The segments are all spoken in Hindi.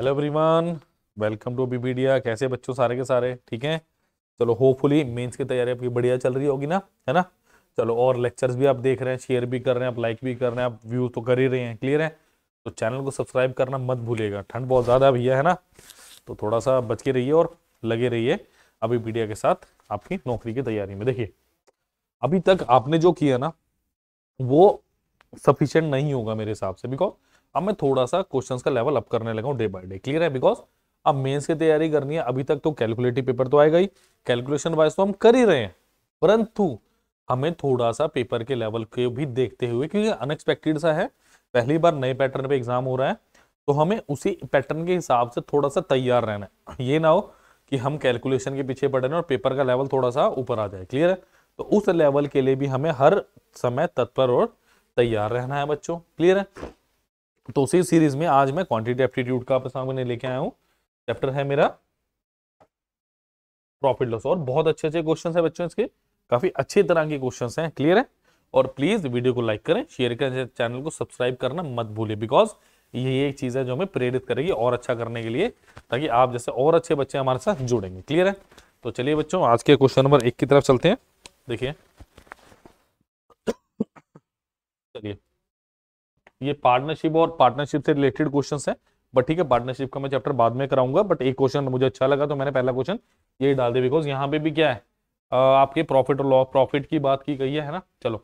हेलो एवरीवन, वेलकम टू बीपीडिया। कैसे बच्चों सारे के सारे ठीक हैं। चलो होपफुली मेंस की तैयारी आपकी बढ़िया चल रही होगी ना, है ना। चलो और लेक्चर्स भी आप देख रहे हैं, शेयर भी कर रहे हैं, आप लाइक भी कर रहे हैं, आप व्यू तो कर ही रहे हैं, क्लियर है। तो चैनल को सब्सक्राइब करना मत भूलिएगा, ठंड बहुत ज़्यादा है भैया, है ना। तो थोड़ा सा बच के रहिए और लगे रहिए अभी बीपीडिया के साथ आपकी नौकरी की तैयारी में। देखिए अभी तक आपने जो किया ना वो सफिशिएंट नहीं होगा मेरे हिसाब से, बिकॉज अब मैं थोड़ा सा क्वेश्चंस का लेवल अप करने लगा हूँ डे बाय डे, क्लियर है। बिकॉज अब मेंस की तैयारी करनी है, अभी तक तो कैलकुलेटिव पेपर तो आएगा ही, कैलकुलेशन वाइज तो हम कर ही रहे हैं, परंतु हमें थोड़ा सा पेपर के लेवल के भी देखते हुए, क्योंकि अनएक्सपेक्टेड सा है, पहली बार नए पैटर्न पे एग्जाम हो रहा है, तो हमें उसी पैटर्न के हिसाब से थोड़ा सा तैयार रहना है। ये ना हो कि हम कैलकुलेशन के पीछे पड़े और पेपर का लेवल थोड़ा सा ऊपर आ जाए, क्लियर है। तो उस लेवल के लिए भी हमें हर समय तत्पर और तैयार रहना है बच्चों, क्लियर है। तो उसी सीरीज में आज मैं क्वांटिटी एप्टीट्यूड का आपके सामने लेके आया हूं। चैप्टर है मेरा प्रॉफिट लॉस, और बहुत अच्छे अच्छे क्वेश्चंस है बच्चों इसके, काफी अच्छी तरह के क्वेश्चंस हैं, क्लियर है। और प्लीज वीडियो को लाइक करें, शेयर करें, चैनल को सब्सक्राइब करना मत भूलिए, बिकॉज ये एक चीज है जो हमें प्रेरित करेगी और अच्छा करने के लिए, ताकि आप जैसे और अच्छे बच्चे हमारे साथ जुड़ेंगे, क्लियर है। तो चलिए बच्चों आज के क्वेश्चन नंबर 1 की तरफ चलते हैं। देखिए चलिए, ये पार्टनरशिप और पार्टनरशिप से रिलेटेड क्वेश्चंस है, बट ठीक है पार्टनरशिप का मैं चैप्टर बाद में कराऊंगा। बट एक क्वेश्चन मुझे अच्छा लगा तो मैंने पहला क्वेश्चन ये डाल दिया, बिकॉज यहाँ पे भी क्या है, आपके प्रॉफिट और लॉस प्रॉफिट की बात की गई है ना। चलो,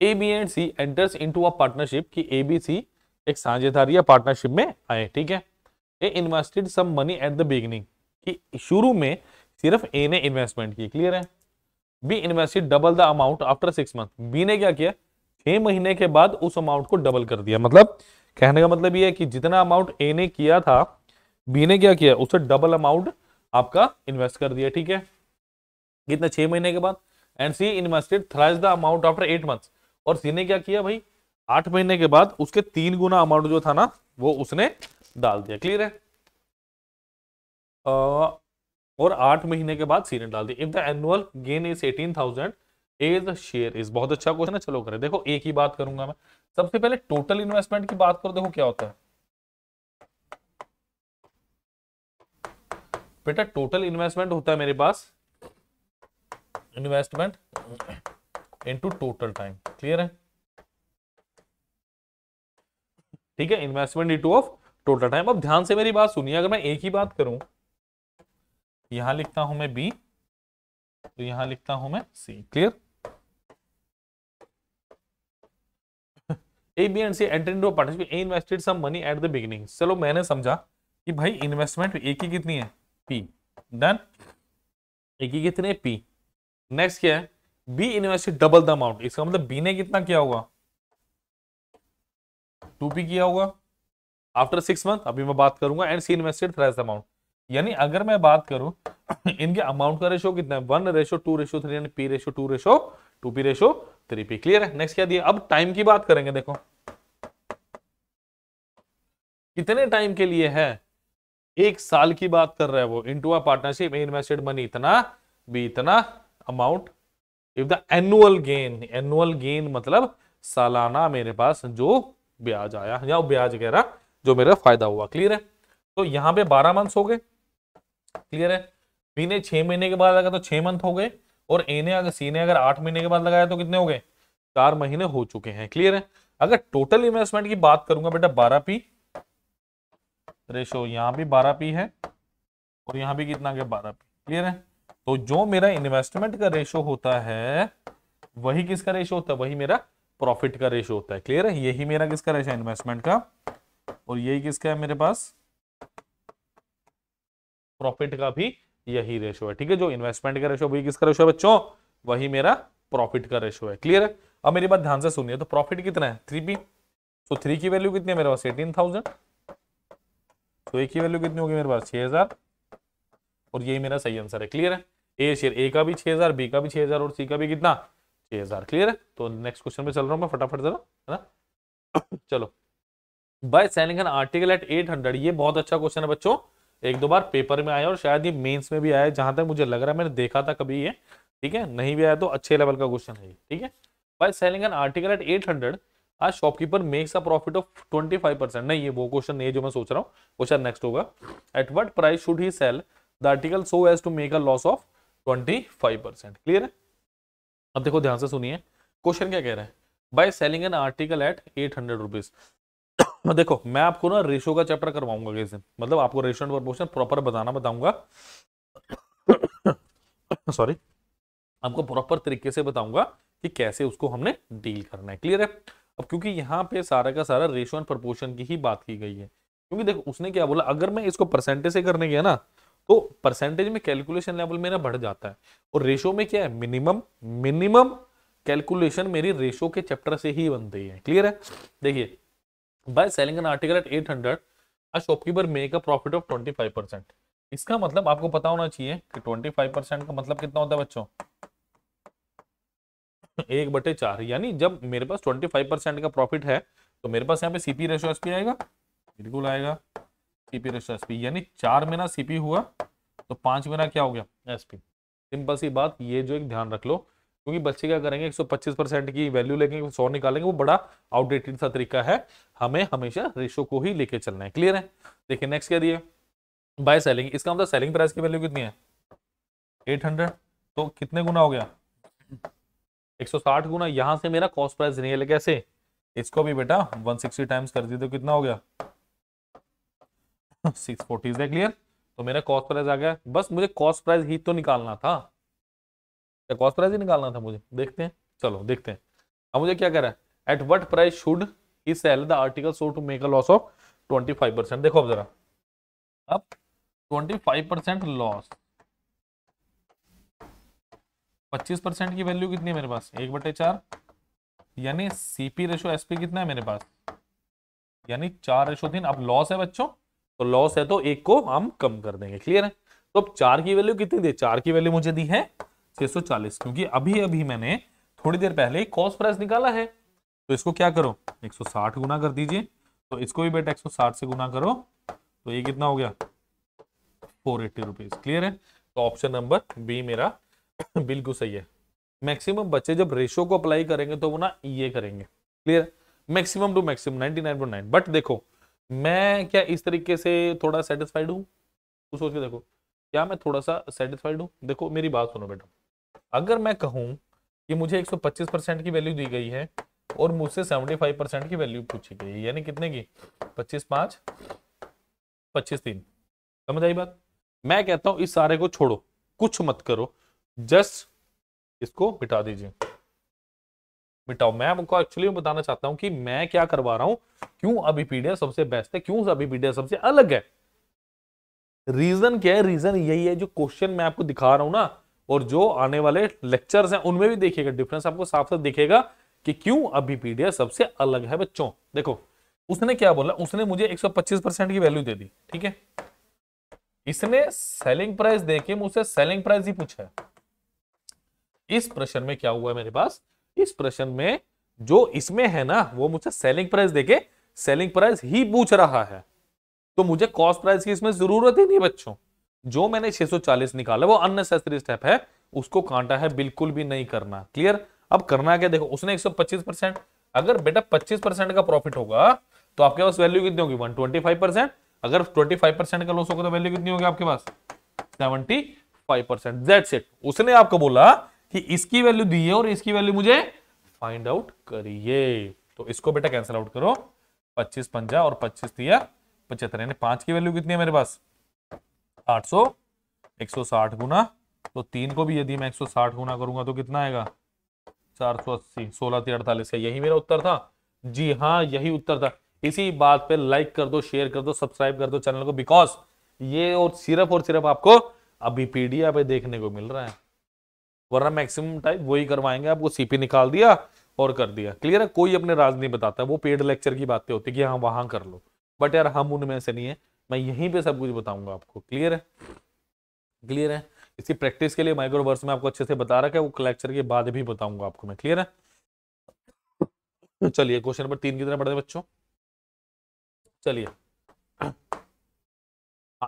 A B and C enters into a partnership, कि ए बी सी एक साझेदारी या पार्टनरशिप में आए, ठीक है। A invested some money at the beginning, कि शुरू में सिर्फ ए ने इन्वेस्टमेंट की, क्लियर है। B invested double the amount after 6 month, B ने क्या किया, 6 महीने के बाद उस अमाउंट को डबल कर दिया। मतलब कहने का मतलब ये है कि जितना अमाउंट ए ने किया था, बी ने क्या किया, उससे डबल अमाउंट आपका इन्वेस्ट कर दिया, ठीक है। कितने, 6 महीने के बाद। And C invested thrice the amount after 8 months, और सी ने क्या किया भाई, 8 महीने के बाद उसके 3 गुना अमाउंट जो था ना वो उसने डाल दिया, क्लियर है। और 8 महीने के बाद सी ने डाल दिया। If the annual gain is 18,000 as share is, बहुत अच्छा क्वेश्चन है, चलो करें। देखो एक ही बात करूंगा मैं, सबसे पहले टोटल इन्वेस्टमेंट की बात करो, देखो क्या होता है बेटा। टोटल इन्वेस्टमेंट होता है मेरे पास investment into total time, clear है, ठीक है। Investment into of total time. अब ध्यान से मेरी बात सुनिए, अगर मैं एक ही बात करूं, यहां लिखता हूं मैं बी, तो यहां लिखता हूं मैं C, clear. A B and C enter into a partnership, A invested some money at the beginning. चलो मैंने समझा कि भाई इन्वेस्टमेंट ए की कितनी है, पी, डन। ए की कितनी है, पी। नेक्स्ट क्या है, B invested double the amount, इसका मतलब बी ने कितना किया होगा, 2p किया होगा आफ्टर 6 मंथ, अभी मैं बात करूंगा। And C invested thrice the amount, यानी अगर मैं बात करूं इनके अमाउंट का रेशो कितना है, 1:2:3, यानी P:2:2P:3P, क्लियर है। नेक्स्ट क्या दिया, अब टाइम की बात करेंगे, देखो कितने टाइम के लिए है, 1 साल की बात कर रहा है वो। Into a partnership invested money इतना, बी इतना amount. If the annual gain, annual gain मतलब सालाना मेरे पास जो ब्याज आया, या ब्याज कह रहा जो मेरा फायदा हुआ, क्लियर है। तो यहां पे 12 मंथ्स हो गए, क्लियर है। बी ने 6 महीने के बाद लगाया तो 6 मंथ हो गए, और ए ने अगर सी ने अगर 8 महीने के बाद लगाया तो कितने हो गए, 4 महीने हो चुके हैं, क्लियर है। अगर टोटल इन्वेस्टमेंट की बात करूंगा बेटा, 12p रेशो, यहां भी 12p है और यहां भी कितना गया, 12p, क्लियर है। तो जो मेरा इन्वेस्टमेंट का रेशो होता है वही किसका रेशो होता है, वही मेरा प्रॉफिट का रेशो होता है, क्लियर है। यही मेरा किसका रेशो है, इन्वेस्टमेंट का, और यही किसका है मेरे पास, प्रॉफिट का भी यही रेशो है, ठीक है। जो इन्वेस्टमेंट का रेशो वही किसका रेशो है बच्चों, वही मेरा प्रॉफिट का रेशो है, क्लियर है। अब मेरी बात ध्यान से सुनिए, तो प्रॉफिट कितना है, 3p, तो 3 की वैल्यू कितनी है मेरे पास, 18,000, तो ए की वैल्यू कितनी होगी मेरे पास, 6,000, और यही मेरा सही आंसर है, क्लियर है। ए शेयर, ए का भी 6,000, बी का भी 6,000, और सी का भी कितना, 6,000, क्लियर है। तो नेक्स्ट क्वेश्चन पे चल रहा हूं मैं फटाफट जरा, है ना। चलो, by selling an article at 800, ये बहुत अच्छा क्वेश्चन है बच्चों, एक दो बार पेपर में आया और शायद ये मेंस में भी आया, जहां तक मुझे लग रहा है मैंने देखा था कभी ये, ठीक है। नहीं भी आया तो अच्छे लेवल का क्वेश्चन है ये, ठीक है। By selling an article at 800 आज shopkeeper makes a profit of 25%, नहीं ये वो क्वेश्चन नहीं है जो मैं सोच रहा हूँ, क्वेश्चन नेक्स्ट होगा। At what price should he sell the article so as to make a loss of 25%। Clear है? अब देखो ध्यान से सुनिए, क्वेश्चन क्या कह रहा है, by selling an article at 800 rupees. देखो मैं आपको ना रेशो का चैप्टर करवाऊंगा कैसे, मतलब आपको रेशो एंड प्रोपोर्शन प्रॉपर बताना बताऊंगा। सॉरी, आपको प्रॉपर तरीके से बताऊंगा कि कैसे उसको हमने डील करना है। क्लियर है? अब क्योंकि यहाँ पे सारा का सारा रेशो एंड प्रोपोर्शन की ही बात की गई है, क्योंकि देखो उसने क्या बोला, अगर मैं इसको परसेंटेज से करने गया ना तो परसेंटेज में कैलकुलेशन लेवल मेरा बढ़ जाता है, और रेशो में क्या है, मिनिमम मिनिमम कैलकुलेशन मेरी रेशो के चैप्टर से ही बनती है। क्लियर है? देखिए, by selling an article at 800 a shopkeeper make a profit of 25%। इसका मतलब आपको पता होना चाहिए कि 25% का मतलब कितना होता है बच्चों, 1/4। यानी जब मेरे पास 25% का प्रॉफिट है तो मेरे पास यहाँ पे सीपी रेशो एसपी आएगा, बिल्कुल आएगा सीपी रेशो एसपी, यानी 4 में ना सीपी हुआ तो 5 में ना क्या हो गया, एसपी। सिंपल सी बात, ये जो एक ध्यान रख लो, क्योंकि बच्चे क्या करेंगे 125% की वैल्यू लेंगे 100 निकालेंगे, वो बड़ा आउटडेटेड सा तरीका है, हमें हमेशा रेशो को ही लेके चलना है। क्लियर है? देखिए नेक्स्ट क्या दिया, बाय सेलिंग, इसका मतलब सेलिंग प्राइस की वैल्यू कितनी है 800, तो कितने गुना हो गया 160 गुना, यहां से मेरा कॉस्ट प्राइस निकले कैसे, इसको भी बेटा 160 टाइम्स कर दी तो कितना हो गया 640। है क्लियर? तो मेरा कॉस्ट प्राइस आ गया, बस मुझे कॉस्ट प्राइस ही तो निकालना था, क्या कॉस्ट प्राइस ही निकालना था मुझे। देखते हैं, चलो देखते हैं। अब मुझे क्या कह रहा है, at what price should he sell the article so to make a loss of 25%। देखो अब जरा, अब 25% लॉस, 25% की वैल्यू कितनी है मेरे पास 1/4, यानी सीपी रेशो एसपी कितना है मेरे पास, यानी 4:3। अब लॉस है बच्चों, तो लॉस है तो एक को हम कम कर देंगे। क्लियर है? तो अब 4 की वैल्यू कितनी दी, 4 की वैल्यू मुझे दी है 640, क्योंकि अभी अभी मैंने थोड़ी देर पहले कॉस्ट प्राइस निकाला है। तो इसको क्या करो 160 गुना कर दीजिए, तो इसको भी बेटा 160 से गुना करो, तो ये कितना हो गया 480 रुपीज। क्लियर है? तो ऑप्शन नंबर बी मेरा बिल्कुल सही है। मैक्सिमम बच्चे जब रेशो को अप्लाई करेंगे तो वो ना ये करेंगे। Clear? Maximum to maximum 99.9। But देखो मैं क्या इस तरीके से थोड़ा सेटिस्फाइड हूं, तो सोच के देखो क्या मैं थोड़ा सा सेटिस्फाइड हूं। देखो मेरी बात सुनो बेटा, अगर मैं कहूं कि मुझे 125% की वैल्यू दी गई है और मुझसे 75% की वैल्यू पूछी गई है, यानी कितने की 25/5 25/3, समझ आई बात? मैं कहता हूं इस सारे को छोड़ो, कुछ मत करो, जस्ट इसको मिटा दीजिए, मिटाओ। मैं आपको एक्चुअली बताना चाहता हूं कि मैं क्या करवा रहा हूं, क्यों अभी पीडीएफ सबसे बेस्ट है, क्यों अभी पीडीएफ सबसे अलग है। रीजन क्या है, रीजन यही है, जो क्वेश्चन मैं आपको दिखा रहा हूं ना, और जो आने वाले लेक्चर्स हैं उनमें भी देखिएगा डिफरेंस, आपको साफ साफ दिखेगा कि क्यों अभी पीडीएफ सबसे अलग है बच्चों। देखो उसने क्या बोला, उसने मुझे 125% की वैल्यू दे दी, ठीक है, इसने सेलिंग प्राइस देके मुझसे सेलिंग प्राइस ही पूछा है। इस प्रश्न में क्या हुआ है मेरे पास, इस प्रश्न में जो इसमें है ना वो मुझसे सेलिंग प्राइस देके सेलिंग प्राइस ही पूछ रहा है, तो मुझे कॉस्ट प्राइस की इसमें जरूरत ही नहीं बच्चों। जो मैंने 640 निकाला वो अननेसेसरी स्टेप है, उसको कांटा है बिल्कुल भी नहीं करना। क्लियर? अब करना क्या, देखो उसने 125%, अगर बेटा 25% का प्रॉफिट होगा तो आपके पास वैल्यू कितनी होगी 125%, अगर 25% का लॉस होगा तो वैल्यू कितनी होगी आपके पास 75%। That's it. उसने आपको बोला कि इसकी वैल्यू दी है और इसकी वैल्यू मुझे फाइंड आउट करिए, तो इसको बेटा कैंसिल आउट करो, 25 पंजा और 25 दिया 75, यानी 5 की वैल्यू कितनी है मेरे पास 800, 160 गुना, तो 3 को भी यदि मैं 160 गुना करूंगा तो कितना आएगा 480, 16×3 = 48 का, यही मेरा उत्तर था। जी हाँ यही उत्तर था। इसी बात पे लाइक कर दो, शेयर कर दो, सब्सक्राइब कर दो चैनल को, बिकॉज ये और सिर्फ आपको अभी पीडीएफ पे देखने को मिल रहा है, वरना मैक्सिमम टाइप वही करवाएंगे आपको, सीपी निकाल दिया और कर दिया। क्लियर है? कोई अपने राज नहीं बताता, वो पेड लेक्चर की बातें होती कि हाँ वहां कर लो, बट यार हम उनमें से नहीं है, मैं यहीं पे सब कुछ बताऊंगा आपको। क्लियर है? क्लियर है? इसकी प्रैक्टिस के लिए माइक्रोवर्स में आपको अच्छे से बता रखा है, वो लेक्चर के बाद भी बताऊंगा आपको मैं। क्लियर है? चलिए क्वेश्चन नंबर 3 की तरफ बढ़ते बच्चों। चलिए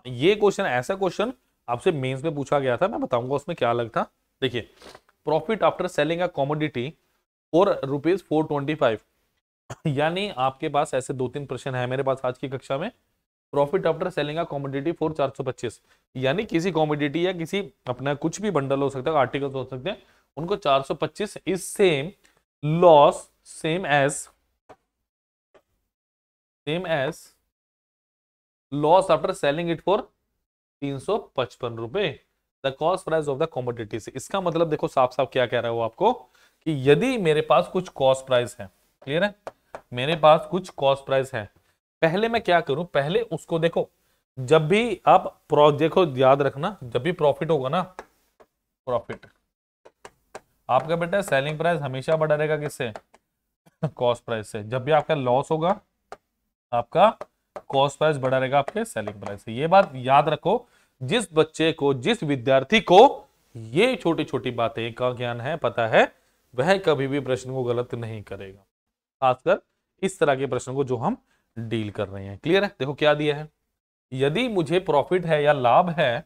ये क्वेश्चन ऐसा क्वेश्चन आपसे मेंस में पूछा गया था, मैं बताऊंगा उसमें क्या अलग था। देखिए, profit after selling a commodity for ₹425 यानी आपके पास ऐसे 2-3 प्रश्न है मेरे पास आज की कक्षा में। Profit after selling a commodity for 425, यानी किसी कमोडिटी या किसी अपना कुछ भी बंडल हो सकता है, आर्टिकल्स हो सकते हैं, उनको 425 is same loss same as loss after selling it for 355 रुपए the cost price of the commodity से। इसका मतलब देखो साफ साफ क्या कह रहा है वो आपको, कि यदि मेरे पास कुछ कॉस्ट प्राइस है, क्लियर है, मेरे पास कुछ कॉस्ट प्राइस है, पहले मैं क्या करूं, पहले उसको देखो, जब भी आप देखो याद रखना, जब भी प्रॉफिट होगा ना, प्रॉफिट आपका बेटा सेलिंग प्राइस हमेशा बढ़ा रहेगा किससे, कॉस्ट प्राइस से। जब भी आपका लॉस होगा, आपका कॉस्ट प्राइस बढ़ा रहेगा आपके सेलिंग प्राइस से। ये बात याद रखो, जिस बच्चे को, जिस विद्यार्थी को ये छोटी छोटी बातें का ज्ञान है, पता है, वह कभी भी प्रश्न को गलत नहीं करेगा, खासकर इस तरह के प्रश्न को जो हम डील कर रहे हैं। क्लियर है? देखो क्या दिया है, यदि मुझे प्रॉफिट है या लाभ है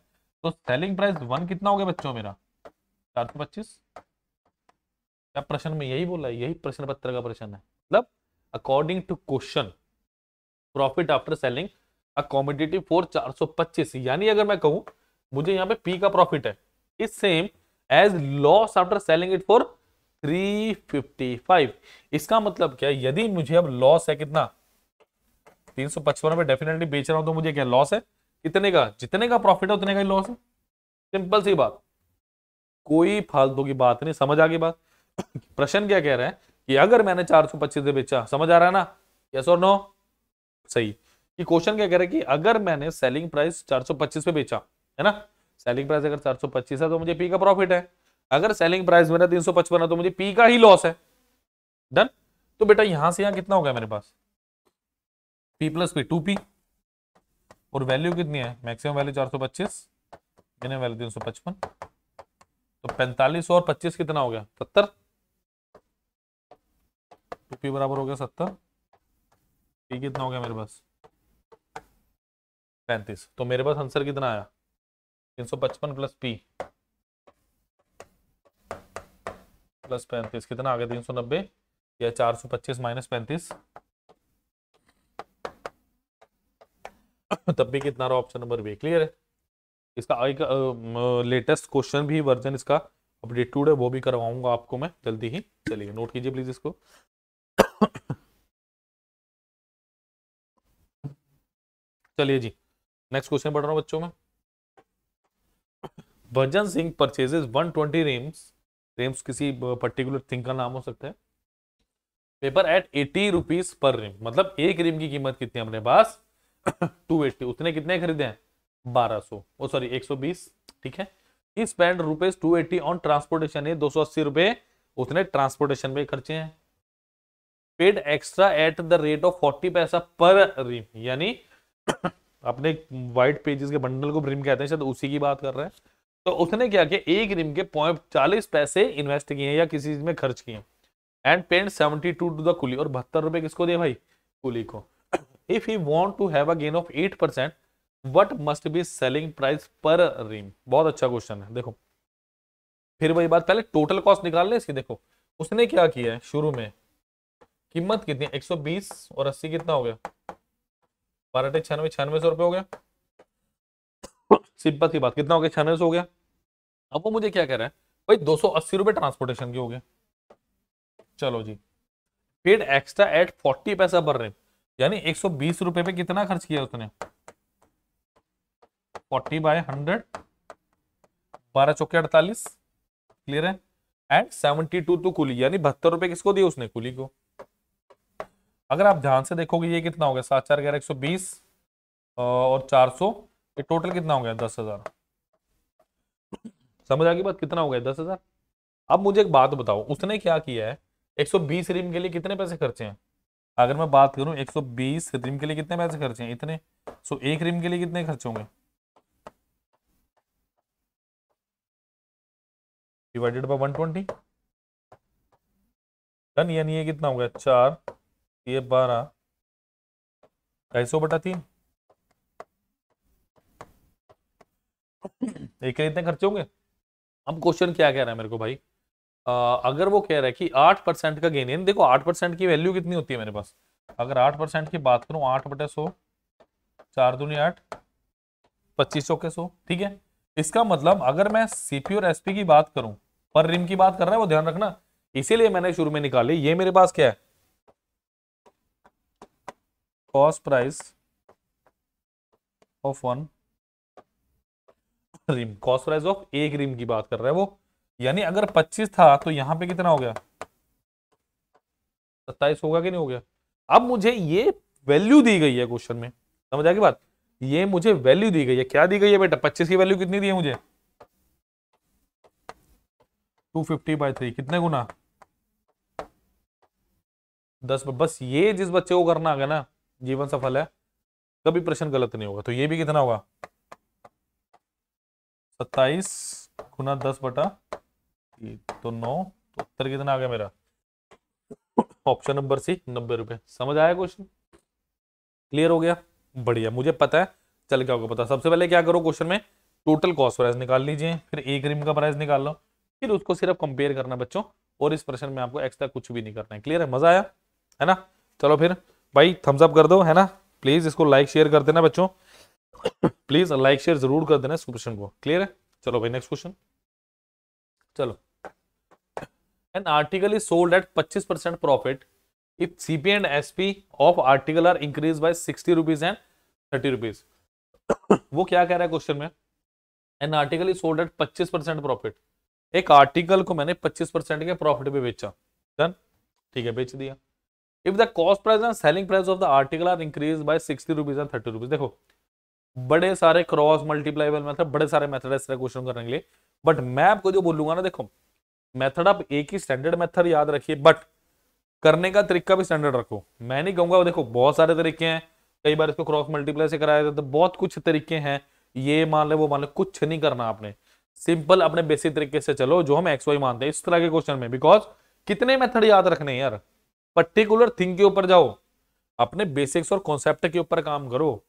तो सेलिंग प्राइस 1 कितना हो गया बच्चों मेरा, 425। क्या प्रश्न में यही बोला है, यही प्रश्न पत्र का प्रश्न है। मतलब according to question profit after selling a commodity for 425, यानी अगर मैं कहूं मुझे यहां पे पी का प्रॉफिट है, is same as loss after selling it for 355। इसका मतलब क्या है, यदि मुझे अब लॉस है कितना, 355 में डेफिनेटली बेच रहा हूं, तो मुझे क्या लॉस है, कितने का, जितने का प्रॉफिट है उतने का ही लॉस है। सिंपल सी बात, कोई फालतू की बात नहीं, समझ आ गई बात। प्रश्न क्या कह रहा है कि अगर मैंने 425 से बेचा, समझ आ रहा है ना, यस और नो, सही। कि क्वेश्चन क्या कह रहा है कि अगर मैंने सेलिंग प्राइस 425 पे बेचा, है ना, सेलिंग प्राइस अगर 425 है तो मुझे पी का प्रॉफिट है, अगर सेलिंग प्राइस मेरा 355 है तो मुझे पी का ही लॉस है। डन। तो बेटा यहां से यहां कितना हो गया मेरे पास, पी प्लस पी 2p, और वैल्यू कितनी है, मैक्सिमम वैल्यू 425, मिनिमम वैल्यू 355, तो 45 और 25 कितना हो गया, 70, 2p बराबर हो गया 70, पी कितना हो गया मेरे पास 35। तो मेरे पास आंसर कितना आया, 355 प्लस पी प्लस 35 कितना आ गया, 390, या 425 माइनस 35, तब भी कितना रहा, ऑप्शन नंबर बी। क्लियर है? इसका एक लेटेस्ट क्वेश्चन भी वर्जन इसका अपडेटेड है, वो भी करवाऊंगा आपको मैं जल्दी ही। चलिए नोट कीजिए प्लीज इसको। चलिए जी नेक्स्ट क्वेश्चन पढ़ रहा हूं बच्चों में। Bhajan Singh purchases 120 reams, reams किसी पर्टिकुलर थिंग का नाम हो सकता है, paper at 80 rupees per ream, मतलब एक रिम की कीमत कितनी है अपने पास 280, उसने कितने खरीदे हैं 1200, ओ सॉरी 120, ठीक है। ही स्पेंड रुपीज 280 ऑन ट्रांसपोर्टेशन, ये 280 रुपए उसने ट्रांसपोर्टेशन पे खर्चे हैं। Paid extra at the rate of 40 पैसा पर रिम, यानी अपने व्हाइट पेजेस के बंडल को रिम कहते हैं, शायद उसी की बात कर रहे हैं। तो उसने क्या किया, एक रिम के 40 पैसे इन्वेस्ट किए या किसी चीज में खर्च किए, and paid 72 to the coolie, और 72 रुपए किसको दिए भाई, कुली को। If he want to have a gain of 8%, what must be selling price per ream. बहुत अच्छा क्वेश्चन है। देखो फिर वही बात, पहले टोटल कॉस्ट निकाल ले इसकी। देखो उसने क्या किया है, शुरू में कीमत कितनी है 120 और 80 कितना हो गया, 12 96, 9600 रुपए हो गया। सिंपल सी बात, कितना हो गया, 9600 हो गया। अब वो मुझे क्या कह रहा है भाई, 280 रुपए ट्रांसपोर्टेशन के हो गए। चलो जी, पेड एक्स्ट्रा एट 40 पैसा पर रिम, यानी 120 रुपए पे कितना खर्च किया उसने, 40/100, 12 चौके 48, क्लियर है। एंड 72 टू कुली, यानी 72 रुपए किसको दिए उसने, कुली को। अगर आप ध्यान से देखोगे ये कितना हो गया, 7 4 11 120 और 400, ये टोटल कितना हो गया 10,000। समझ आ गई बात, कितना हो गया 10,000। अब मुझे एक बात बताओ, उसने क्या किया है, 120 रिम के लिए कितने पैसे खर्चे हैं। अगर मैं बात करूं 120 रिम के लिए कितने पैसे खर्चे हैं, इतने। सो एक रिम के लिए कितने खर्च होंगे, डिवाइडेड बाय 120, डन। यानी ये कितना हो गया 4, ये 12, 250/3, एक के लिए इतने खर्चे होंगे। अब क्वेश्चन क्या कह रहा है मेरे को भाई, अगर वो कह रहा है कि 8% का गेन है, देखो 8% की वैल्यू कितनी होती है मेरे पास, अगर 8% की बात करूं 8/100, 4×2=8, 25×100, ठीक है। इसका मतलब अगर मैं सीपी और एसपी की बात करूं, पर रिम की बात कर रहा है वो, ध्यान रखना, इसीलिए मैंने शुरू में निकाली। ये मेरे पास क्या है, cost price of one ream, cost price of एक रिम की बात कर रहा है वो, यानी अगर 25 था तो यहां पे कितना हो गया, 27 होगा कि नहीं हो गया। अब मुझे ये वैल्यू दी गई है क्वेश्चन में, समझ आ गई बात, ये मुझे वैल्यू दी गई है, क्या दी गई है बेटा, 25 की वैल्यू कितनी दी है मुझे, 250/3, कितने गुना, 10। बस ये जिस बच्चे को करना आ गया ना, जीवन सफल है, कभी प्रश्न गलत नहीं होगा। तो ये भी कितना होगा, 27×10 तो 9, तो उत्तर कितना आ गया मेरा, ऑप्शन नंबर सी, 90 रुपए। समझ आया क्वेश्चन, क्लियर हो गया, बढ़िया। मुझे पता है, चल क्या होगा पता, सबसे पहले क्या करो, क्वेश्चन में टोटल कॉस्ट प्राइस निकाल लीजिए, फिर एक रिम का प्राइस निकाल लो, फिर उसको सिर्फ कंपेयर करना बच्चों, और इस प्रश्न में आपको एक्स्ट्रा कुछ भी नहीं करना है। क्लियर है, मजा आया है ना। चलो फिर भाई थम्स अप कर दो, है ना, प्लीज इसको लाइक शेयर कर देना बच्चों, प्लीज लाइक शेयर जरूर कर देना इस क्वेश्चन को। क्लियर है, चलो भाई नेक्स्ट क्वेश्चन। चलो, an article is sold at 25% profit if CP and SP of article are increased by 60 rupees and 30 rupees। वो क्या कह रहा है क्वेश्चन में, an article is sold at 25% profit, एक आर्टिकल को मैंने 25% के प्रॉफिट पे बेचा, डन, ठीक है, बेच दिया। If the cost price and selling price of the article are increase by 60 rupees and 30 rupees. देखो बड़े सारे क्रॉस मल्टीप्लाइबल मेथड, बड़े सारे मेथड है इस तरह क्वेश्चन करने के लिए, बट मैं आपको जो बोलूंगा ना, देखो मेथड आप एक ही स्टैंडर्ड मेथड याद रखिए, बट करने का तरीका भी स्टैंडर्ड रखो। मैं नहीं कहूंगा, देखो बहुत सारे तरीके हैं, कई बार इसको क्रॉस मल्टीप्लाई से कराया जाता है, बहुत कुछ तरीके हैं, ये मान ले वो मान ले, कुछ नहीं करना आपने, सिंपल अपने बेसिक तरीके से चलो जो हम एक्स वाई मानते हैं इस तरह के क्वेश्चन में। बिकॉज कितने मेथड याद रखने हैं यार, पर्टिकुलर थिंग के ऊपर जाओ, अपने बेसिक्स और कॉन्सेप्ट के ऊपर काम करो।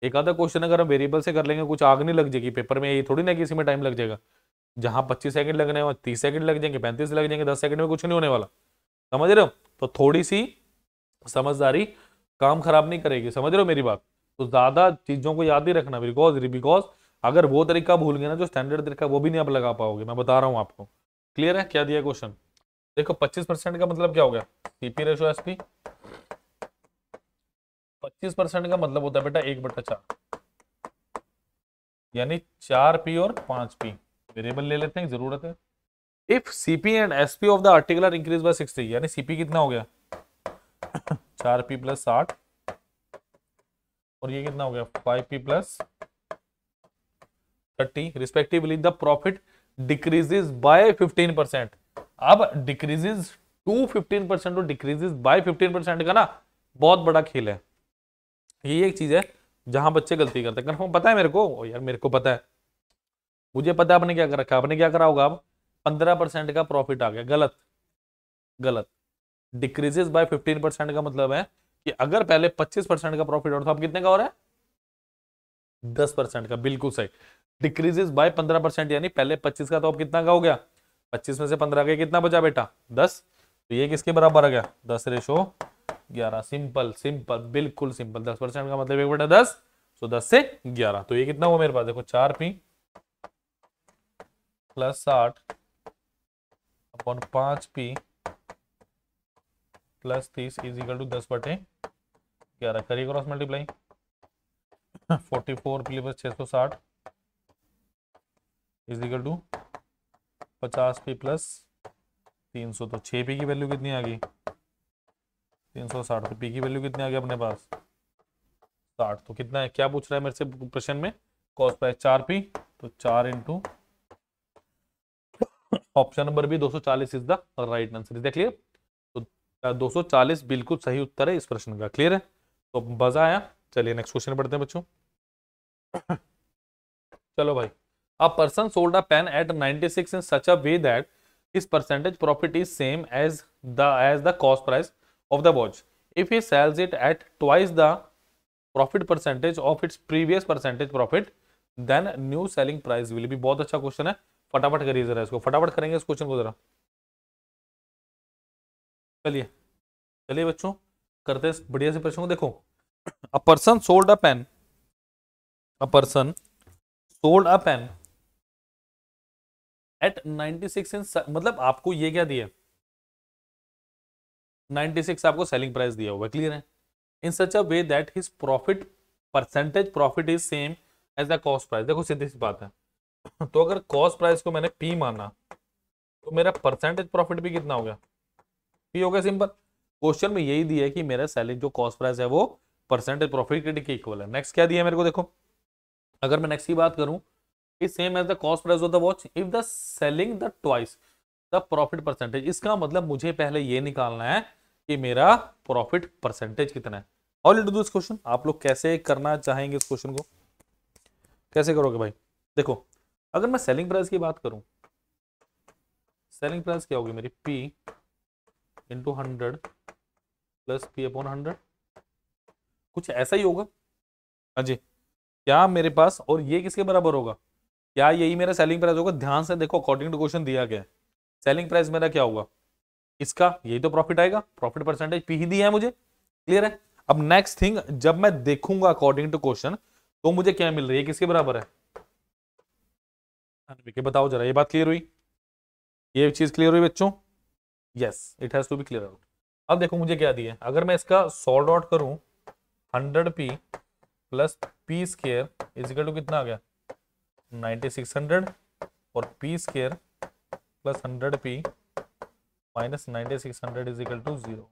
एक आधा क्वेश्चन अगर हम वेरिएबल से कर लेंगे, कुछ आग नहीं लग जाएगी पेपर में, ये थोड़ी ना किसी में टाइम लग जाएगा, जहां 25 सेकंड लगने हैं 30 सेकंड लग जाएंगे, 35 लग जाएंगे, 10 सेकंड में कुछ नहीं होने वाला, समझ रहे हो। तो थोड़ी सी समझदारी काम खराब नहीं करेगी, समझ रहे हो मेरी बात। तो ज्यादा चीजों को याद ही रखना, बिकॉज अगर वो तरीका भूल गए ना, जो स्टैंडर्ड तरीका, वो भी नहीं आप लगा पाओगे, मैं बता रहा हूं आपको। क्लियर है, क्या दिया क्वेश्चन, देखो 25% का मतलब क्या हो गया, सीपी रेशो एसपी, 25% का मतलब होता है बेटा 1/4, यानी 4P और 5P, वेरिएबल ले लेते हैं, जरूरत है। If CP and SP of the article are increase by 60, यानी सीपी कितना हो गया 4P + 60, और ये कितना हो गया 5P + 30 respectively, the profit decreases by 15%। अब डिक्रीजेस टू 15% और डिक्रीजेस बाय 15% का ना बहुत बड़ा खेल है। ये एक चीज है जहां बच्चे गलती करते हैं, कन्फर्म पता है मेरे को, यार मेरे को पता है, मुझे पता है आपने क्या कर रखा, आपने क्या करा होगा, अब 15% का प्रॉफिट आ गया, गलत, गलत। डिक्रीजेस बाय 15% का मतलब है कि अगर पहले 25% का प्रॉफिट हो रहा था, अब कितने का हो रहा है 10% का, बिल्कुल सही। डिक्रीजेस बाय 15%, यानी पहले 25 का, तो अब कितना का हो गया, 25 में से 15 गए, कितना बचा बेटा 10, तो ये किसके बराबर आ गया 10/11। सिंपल सिंपल, बिल्कुल सिंपल। 10% का मतलब 1/10, तो 10 से 11, तो ये कितना हुआ मेरे पास, देखो 4P + 60 अपॉन 5P + 30 = 10/11। करिए क्रॉस मल्टीप्लाई, 44P + 660 = 50P + 300, तो 6P की वैल्यू कितनी आ गई 360, तो P की वैल्यू कितनी आ गई अपने पास 60। तो कितना है, क्या पूछ रहा है मेरे से प्रश्न में, कॉस्ट प्राइस 4P, तो 4 × option number B 240 is the right answer. देख लिया, तो 240 बिल्कुल सही उत्तर है इस प्रश्न का। क्लियर है, तो मजा आया। चलिए नेक्स्ट क्वेश्चन पढ़ते हैं बच्चों। चलो भाई, अ person sold a pen at 96 in such a way that his percentage profit is same as the cost price of the watch. If he sells it at twice the profit percentage of its previous percentage profit, then new selling price will be। बहुत अच्छा क्वेश्चन है, फटाफट करिए जरा इसको, फटाफट करेंगे इस क्वेश्चन को जरा। चलिए चलिए बच्चों, करते हैं बढ़िया से प्रश्न को। देखो, a person sold a pen, a person sold a pen at 96 in, मतलब आपको ये क्या दिया, 96 आपको सेलिंग प्राइस दिया हुआ है, क्लियर है। In such a way that his profit, percentage profit is same as the cost price. देखो सीधी सी बात है, तो अगर कॉस्ट प्राइस को मैंने पी माना तो मेरा परसेंटेज प्रॉफिट भी कितना हो गया, पी हो गया। सिंपल, क्वेश्चन में यही दिया है कि मेरा सेलिंग जो कॉस्ट प्राइस है वो परसेंटेज प्रॉफिट के इक्वल है। नेक्स्ट क्या दिया है मेरे को, देखो अगर मैं नेक्स्ट की बात करूं, is same as the cost price of the watch if the selling the twice the profit percentage. इसका मतलब मुझे पहले ये निकालना है कि मेरा प्रॉफिट परसेंटेज कितना है। How will do this question, आप लोग कैसे करना चाहेंगे इस क्वेश्चन को, कैसे करोगे भाई। देखो, अगर मैं सेलिंग प्राइस की बात करूं, सेलिंग प्राइस क्या होगी मेरी, P into 100 plus P upon 100, कुछ ऐसा ही होगा। हाँ जी, क्या मेरे पास, और ये किसके बराबर होगा, क्या यही मेरा सेलिंग प्राइस होगा। ध्यान से देखो, अकॉर्डिंग टू क्वेश्चन दिया गया है, सेलिंग प्राइस मेरा क्या होगा, इसका यही तो प्रॉफिट आएगा, प्रॉफिट परसेंटेज P ही दिया है मुझे, क्लियर है। अब नेक्स्ट थिंग, जब मैं देखूंगा अकॉर्डिंग टू क्वेश्चन तो मुझे क्या मिल रही है, किसके बराबर है, बताओ जरा, ये बात क्लियर हुई, ये चीज क्लियर हुई बच्चों, yes it has to be clear out. अब देखो मुझे क्या दिया है, अगर मैं इसका सॉल्व आउट करूं, 100p plus P square is equal to कितना आ गया, 9600, और P square plus 100p minus 9600 is equal to 0,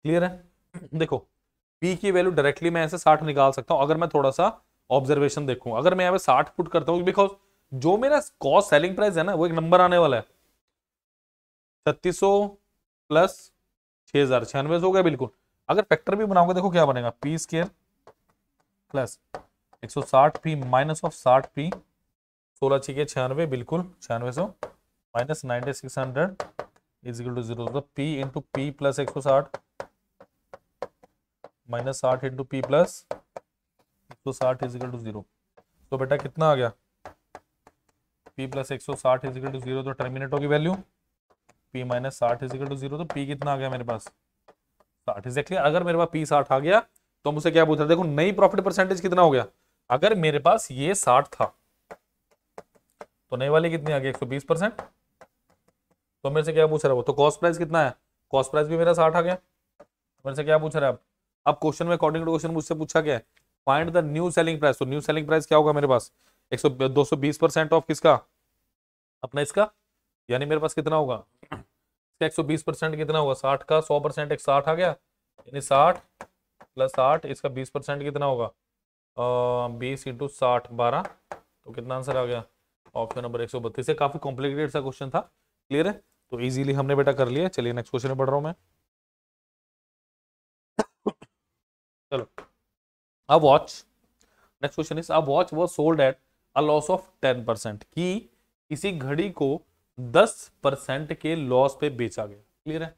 clear है। देखो p की वैल्यू डायरेक्टली मैं ऐसे 60 निकाल सकता हूं, अगर मैं थोड़ा सा ऑब्जर्वेशन देखूं, अगर मैं यहाँ पे 60 पुट करता हूं, बिकॉज जो मेरा कॉस्ट सेलिंग प्राइस है ना वो एक नंबर आने वाला है 3600 प्लस 6000, 96 हो गया बिल्कुल। अगर फैक्टर भी बनाओगे देखो क्या बनेगा, P square plus 160p minus of 60p, 16 6 96, बिल्कुल 9600 माइनस 9600 इज इक्वल टू 0, तो p into P plus 160 minus 60 into P plus 160 is equal to 0। तो बेटा कितना आ गया, p plus 160 is equal to 0, तो टर्मिनेट होगी value, p minus 60 is equal to 0, तो p कितना आ गया मेरे पास 60 एग्जैक्टली। अगर मेरे पास p 60 आ गया तो मुझसे क्या पूछा, देखो नई प्रॉफिट परसेंटेज कितना हो गया, अगर मेरे पास ये 60 था तो नई वाली कितनी आ गई 120%, तो मेरे से क्या पूछ रहा है वो, तो कॉस्ट प्राइस कितना है, कॉस्ट प्राइस भी मेरा 60 आ गया, मेरे से क्या पूछ रहा है अब क्वेश्चन में अकॉर्डिंग टू क्वेश्चन मुझसे पूछा क्या है, find the new selling price. तो न्यू सेलिंग प्राइस क्या होगा मेरे पास, 220% ऑफ किसका, अपना इसका, यानी मेरे पास कितना होगा, इसका 120% कितना होगा 60 का, 100% एक 60 आ गया, यानी 60 प्लस 60, इसका 20% कितना होगा, 20 इंटू 60 12, तो कितना आंसर आ गया, ऑप्शन नंबर 132 से। काफी कॉम्प्लिकेटेड सा क्वेश्चन था, क्लियर है, तो इजीली हमने बेटा कर लिया। चलिए नेक्स्ट क्वेश्चन में पढ़ रहा हूं मैं, चलो। A watch, next question is, a watch was sold at a loss of 10%, कि किसी घड़ी को 10% के लॉस पे बेचा गया, क्लियर है।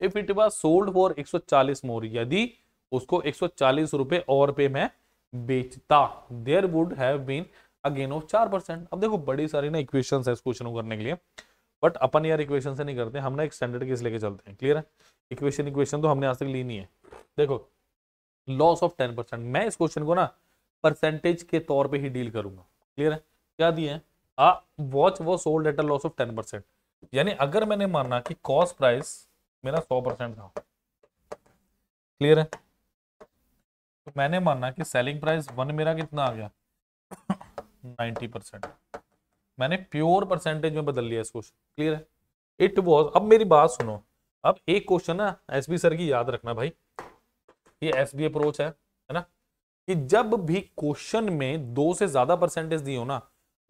If it was sold for 140 more, यदि उसको 140 रुपए और पे मैं बेचता, there would have been a gain of 4%। अब देखो बड़ी सारी ना इक्वेशंस है इस क्वेश्चन को करने के लिए, बट अपन यार इक्वेशन से नहीं करते, हम ना एक स्टैंडर्ड केस लेके चलते हैं, क्लियर है। इक्वेशन तो हमने आज तक ली नहीं है। देखो लॉस ऑफ 10%, मैं इस क्वेश्चन को ना परसेंटेज के तौर पे ही डील करूंगा, क्लियर है। क्या दिए हैं, आ वॉच वो sold at a loss of 10%, यानी अगर मैंने माना कि कॉस्ट प्राइस मेरा 100% था, क्लियर है, तो मैंने माना कि सेलिंग प्राइस 1 मेरा कितना आ गया 90%, मैंने प्योर परसेंटेज में बदल लिया इस क्वेश्चन, क्लियर है। इट वॉज, अब मेरी बात सुनो, अब एक क्वेश्चन ना एसबी सर की याद रखना भाई, ये एसबी अप्रोच है ना, कि जब भी क्वेश्चन में 2 से ज्यादा परसेंटेज दियो ना,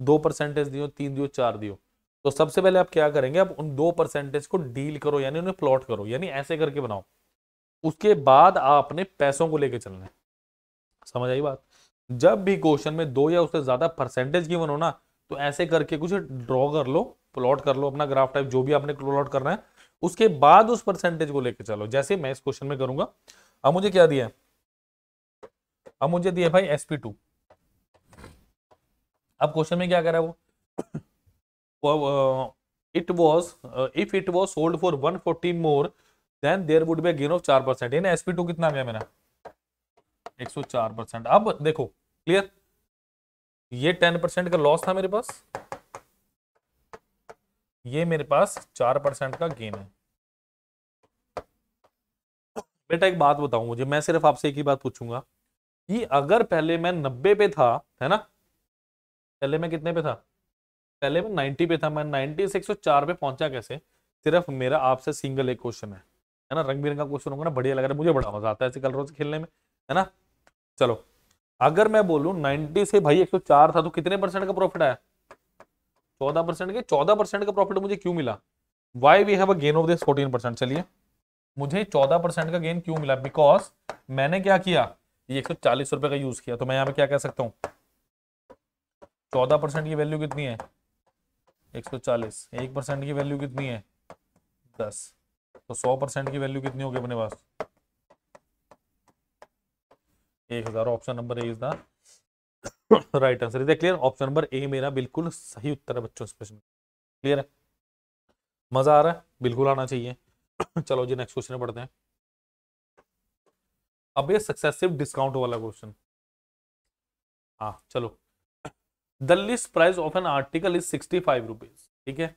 2% दियो, 3 दियो, 4 दियो, तो सबसे पहले आप क्या करेंगे, आप उन 2% को डील करो, यानी उन्हें प्लॉट करो, यानी ऐसे करके बनाओ, उसके बाद आपने पैसों को लेके चलना है, समझ आई बात। जब भी क्वेश्चन में 2 या उससे ज्यादा परसेंटेज गिवन हो ना, तो ऐसे करके कुछ ड्रॉ कर लो, प्लॉट कर लो अपना ग्राफ टाइप, जो भी आपने प्लॉट करना है, उसके बाद उस परसेंटेज को लेके चलो, जैसे मैं इस क्वेश्चन में करूंगा। अब मुझे क्या दिया है, अब मुझे दिया भाई sp2। अब क्वेश्चन में क्या कर रहा है वो it was if it was sold for 140 more than there would be a gain of 4%। यानी SP2 कितना आ गया मेरा 104%। अब देखो क्लियर, ये 10% का लॉस था मेरे पास, ये मेरे पास 4% का गेन है। बेटा एक बात बताऊं, मुझे मैं सिर्फ आपसे एक ही बात पूछूंगा कि अगर पहले मैं 90 पे था, है ना, पहले मैं कितने पे था, पहले मैं 90 पे था, मैं 90 से 104 पे पहुंचा कैसे? सिर्फ मेरा आपसे सिंगल एक क्वेश्चन है ना, रंग बिरंगा क्वेश्चन होगा ना, बढ़िया लग रहा है मुझे, बड़ा मजा आता है ऐसे कलरों से खेलने में, है ना। चलो अगर मैं बोलूं 90 से भाई 104 था तो कितने परसेंट का प्रॉफिट आया? 14% के 14% का प्रॉफिट मुझे क्यों मिला? Why we have a gain of this 14%। चलिए मुझे 14% का गेन क्यों मिला? बिकॉज मैंने क्या किया, ये 140 रुपए का यूज किया। तो मैं यहाँ पे क्या कह सकता हूँ, 14% की वैल्यू कितनी है 140, 1% की वैल्यू कितनी है 10, तो 100% की वैल्यू कितनी होगी अपने पास 1000। Option number A is the right answer. Is clear? Option number A मेरा बिल्कुल सही उत्तर है बच्चों, प्रश्न क्लियर है? मजा आ रहा है? बिल्कुल आना चाहिए। चलो जी नेक्स्ट क्वेश्चन पढ़ते हैं। अब ये सक्सेसिव डिस्काउंट वाला क्वेश्चन, हाँ चलो। The list price of an article is 65 rupees, ठीक है,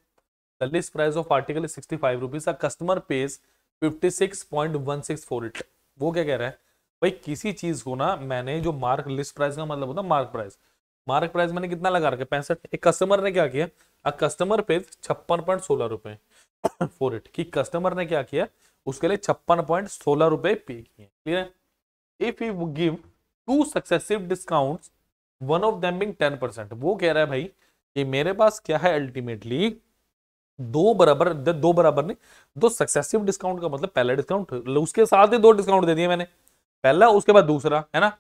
the list price of article is 65 rupees, a customer page 56.16 for it. वो क्या कह रहा है भाई, किसी चीज को ना मैंने जो मार्क, लिस्ट प्राइस का मतलब होता है मार्क प्राइस, मार्क प्राइस मैंने कितना लगा रखा है 65। एक कस्टमर ने क्या किया, अ कस्टमर पेज 56.16 रुपए फॉर इट, कि कस्टमर ने क्या किया उसके लिए 56.16 रुपए पे किए। Clear? If you give two successive discounts one of them being 10%, वो कह रहा है भाई कि मेरे पास क्या है अल्टीमेटली दो बराबर नहीं, दो सक्सेसिव डिस्काउंट का मतलब पहला डिस्काउंट उसके साथ ही दो डिस्काउंट दे दिए मैंने, पहला उसके बाद दूसरा, है ना।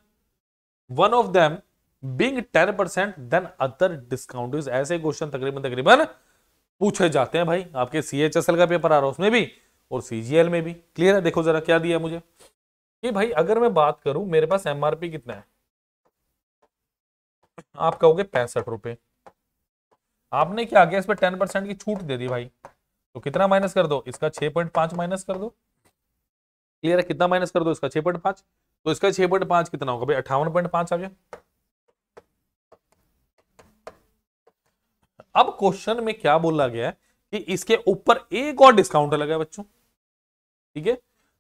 One of them being 10% then other discount is, ऐसे क्वेश्चन तकरीबन तकरीबन पूछे जाते हैं भाई। आपके CHSL का पेपर आ रहा है उसमें भी और CGL में भी। क्लियर है? देखो जरा क्या दिया मुझे कि भाई अगर मैं बात करूं मेरे पास MRP कितना है, आप कहोगे 65 रुपए, आपने क्या किया इस पर 10% की छूट दे दी भाई, तो कितना माइनस कर दो इसका 6.5 माइनस कर दो। क्लियर है? कितना माइनस कर दो इसका 6.5, तो इसका 6.5 कितना होगा भाई 58.5 आ गया। अब क्वेश्चन में क्या बोला गया है कि इसके ऊपर एक और डिस्काउंट लगा बच्चों, ठीक है,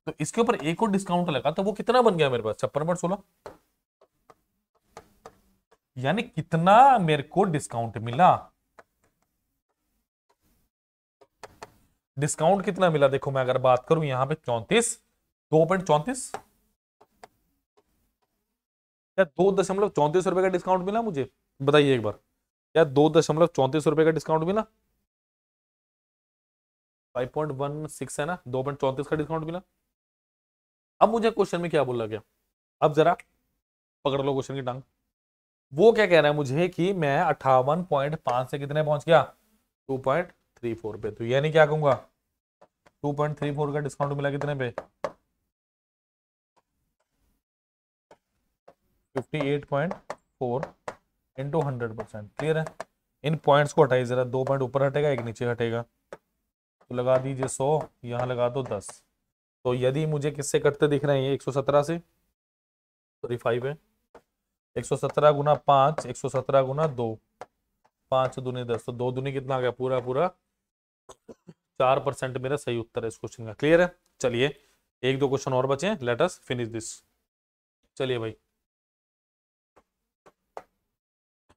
तो इसके ऊपर एक और डिस्काउंट लगा तो वो कितना बन गया मेरे पास 56.16, यानी कितना मेरे को डिस्काउंट मिला, डिस्काउंट कितना मिला। देखो मैं अगर बात करूं यहां पे 2.34 या 2.34 रुपए का डिस्काउंट मिला मुझे, बताइए एक बार, क्या 2.34 रुपए का डिस्काउंट मिला? 5.16 है ना, 2.34 का डिस्काउंट मिला। अब मुझे क्वेश्चन में क्या बोला गया, अब जरा पकड़ लो क्वेश्चन की टांग। वो क्या कह रहा है मुझे कि मैं 58.5 से कितने पहुंच गया 2.34 पे, तो यानी क्या कहूंगा 2.34 का डिस्काउंट मिला कितने पे 58.4 इंटू 100%। क्लियर है? इन पॉइंट्स को हटाइए जरा, 2 पॉइंट ऊपर हटेगा एक नीचे हटेगा, तो लगा दीजिए 100, यहाँ लगा दो 10। तो यदि मुझे किससे कटते दिख रहे हैं ये 117 से, सॉरी 5 है, 117 गुना 5, 117 गुना 2, 5 दूनी 10, तो 2 दूनी कितना आ गया पूरा पूरा 4% मेरा सही उत्तर है इस क्वेश्चन का। क्लियर है? चलिए एक दो क्वेश्चन और बचे हैं, लेट अस फिनिश दिस। चलिए भाई,